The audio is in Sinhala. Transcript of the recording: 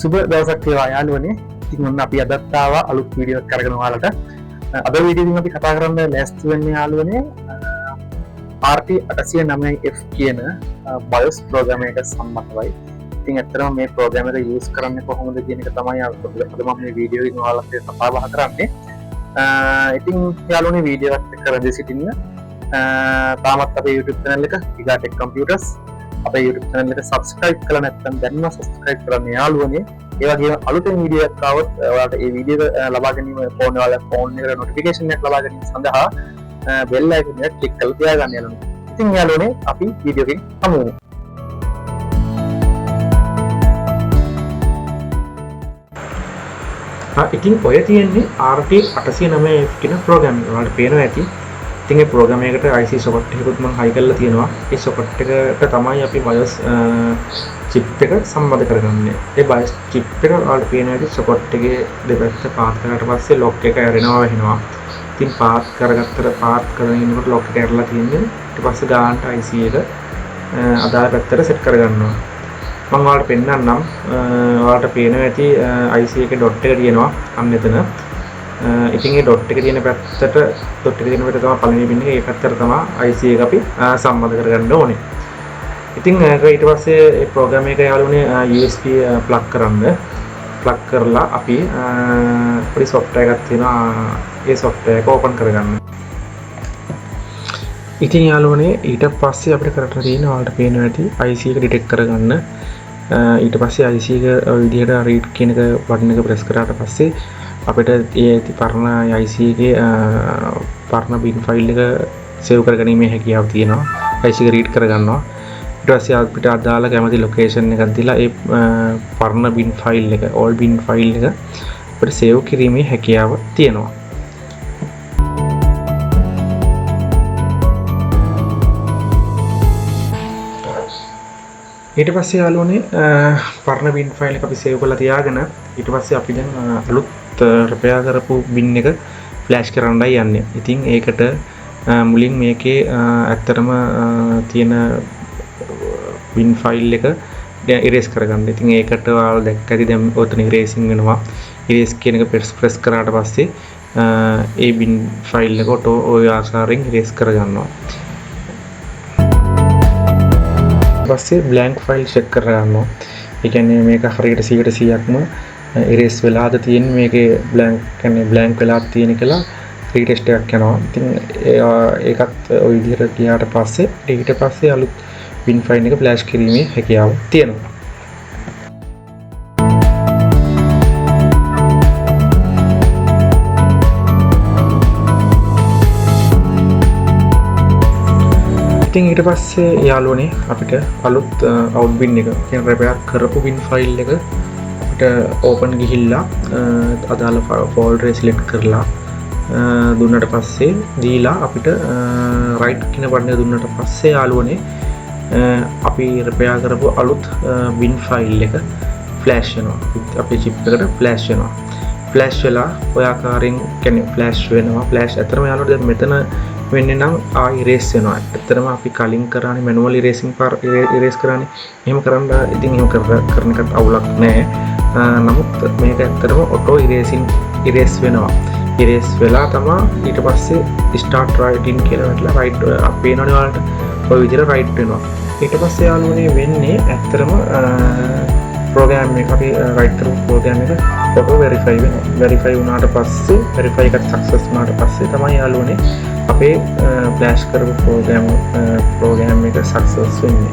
සුබ දවසක් වේවා යාළුවනේ. ඉතින් ඔන්න අපි අදත් ආවා අලුත් වීඩියෝ එකක් අරගෙන ඔයාලට. අද වීඩියෝ එකකින් අපි කතා කරන්න ලෑස්ති වෙන්නේ යාළුවනේ RT809F කියන BIOS ප්‍රෝග්‍රෑම් එක සම්බන්ධවයි. ඉතින් ඇත්තටම මේ ප්‍රෝග්‍රෑම් එක යූස් කරන්නේ කොහොමද කියන එක තමයි අද මම මේ වීඩියෝ එකෙන් ඔයාලට කතා බහ කරන්නේ. ඉතින් යාළුවනේ වීඩියෝ එකත් එක්ක රැඳී සිටින්න. තාමත් අපේ YouTube channel එක Giga Tech Computers අපේ YouTube channel එක subscribe කරලා නැත්නම් දැන්ම subscribe කරන්න යාළුවනේ. ඒ වගේම අලුතෙන් වීඩියෝ එකක් ආවොත් ඔයාලට ඒ වීඩියෝ එක ලබා ගැනීම ෆෝන් එකට notification එකක් ලබා ගැනීම සඳහා bell icon එක click කරලා තියාගන්න යාළුවනේ. ඉතින් යාළුවනේ අපි වීඩියෝ එකෙන් හමු වෙමු. ඉතින් ඔය තියෙන්නේ RT809F කියන ප්‍රෝග්‍රෑම් එක. ඔයාලට පේනවා ඇති. ඉතින් මේ ප්‍රෝග්‍රෑම් එකට IC socket එකකුත් මම හයි කරලා තියෙනවා. ඒ socket එකට තමයි අපි BIOS chip එක සම්බන්ධ කරගන්නේ. ඒ BIOS chip එක ඔයාලට පේනවා ඇති socket එකේ දෙපැත්ත පාත් කරාට පස්සේ lock එක ඇරෙනවා වෙනවා. ඉතින් පාත් කරගෙන ඉන්නකොට lock එක ඇරලා තියෙන්නේ. ඊට පස්සේ ගානට IC එක අදාළ පැත්තට set කරගන්නවා. මම ඔයාලට පෙන්නන්නම්. ඔයාලට පේනවා ඇති IC එකේ dot එක තියෙනවා අන්න එතන. ඉතින් ඒ dot එක තියෙන පැත්තට තමයි පළවෙනි පින් එක. ඒ පැත්තට තමයි IC එක අපි සම්බන්ධ කරගන්න ඕනේ. ඉතින් ඊට පස්සේ මේ ප්‍රෝග්‍රෑම් එක යාළුවනේ USB plug කරලා අපි පොඩි software එකක් තියෙනවා. ඒ software එක open කරගන්න. ඉතින් යාළුවනේ ඊට පස්සේ අපිට කරන්න තියෙන ඔයාලට පේනවා ඇති IC එක detect කරගන්න. ඊට පස්සේ IC එක ඔය විදිහට read කියන එක බටන් එක press කරාට පස්සේ අපිට ඒ පරණ IC එකේ පරණ bin file එක save කරගැනීමේ හැකියාව තියෙනවා. IC එක read කරගන්නවා. ඊට පස්සේ අපිට අදාළ කැමති location එකක් දීලා ඒ පරණ bin file එක all bin file එක අපිට save කිරීමේ හැකියාව තියෙනවා. ඊට පස්සේ යාළුවනේ පරණ bin file එක අපි save කරලා තියාගෙන ඊට පස්සේ අපි දැන් අලුත් repair කරපු bin එක flash කරන්නයි යන්නේ. ඉතින් ඒකට මුලින් මේකේ ඇත්තටම තියෙන bin file එක erase කරගන්න. ඉතින් ඒකට ඔයාලා දැක්ක ඇති දැන් ඔතන erasing වෙනවා. erase කියන එක press කරාට පස්සේ ඒ bin file එක ඔය ආකාරයෙන් erase කරගන්නවා. පස්සේ blank file check කරගන්නවා. ඒ කියන්නේ මේක හරියට 100%ක්ම erase වෙලාද තියෙන්නේ, මේකේ blank වෙලා තියෙන කියලා retest එකක් යනවා. ඉතින් ඒකත් ওই විදිහට ගියාට පස්සේ ඊට පස්සේ අලුත් bin file එක flash කිරීමේ හැකියාව තියෙනවා. ඉතින් ඊට පස්සේ යාළුවනේ අපිට අලුත් out bin එක කියන්නේ repair කරපු bin file එක අපිට open ගිහිල්ලා අදාළ folder එක select කරලා දුන්නට පස්සේ දීලා අපිට right කියන බටන් එක දුන්නට පස්සේ යාළුවනේ අපි repair කරපු අලුත් bin file එක flash වෙනවා. අපේ chip එකට flash වෙනවා. flash වෙලා ඔය ආකාරයෙන් කියන්නේ flash වෙනවා. flash අතරම යාළුවනේ දැන් මෙතන වෙන්නේ නම් erase වෙනවා. ඇත්තටම අපි කලින් කරානේ manual erase කරානේ. එහෙම කරන්න ඉතින් එහෙම කරන එකත් අවුලක් නැහැ. නමුත් මේක ඇත්තටම auto erase වෙනවා. erase වෙලා තමයි ඊට පස්සේ start writing කියලා වැටලා write පේනවනේ ඔයාලට. ඔය විදිහට write වෙනවා. ඊට පස්සේ යාළුවනේ වෙන්නේ ඇත්තටම program එක අපි write කරපු program එක auto verify වෙනවා. verify වුණාට පස්සේ verify එකත් success වුණාට පස්සේ තමයි යාළුවනේ අපේ flash කරපු program එක success වෙන්නේ.